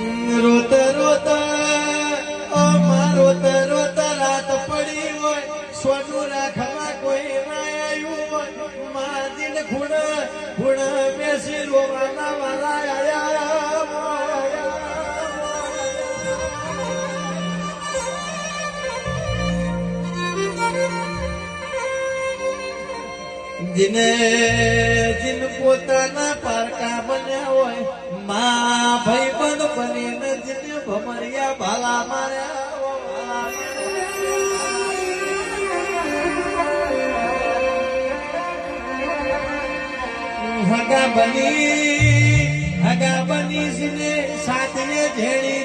રોતા રોતા રોતા રોતા રાત પડી હોય સોનું રાખવા કોઈ ના આવ્યું હોય માજીને ખૂણ બેસી રોવાના વાળા આયા जिने जिन पोताना पारका बन्या होय मां भाईबंध बनीने जिने भमरिया भाला मार्या हगा बनी जिने साथने झेड़ी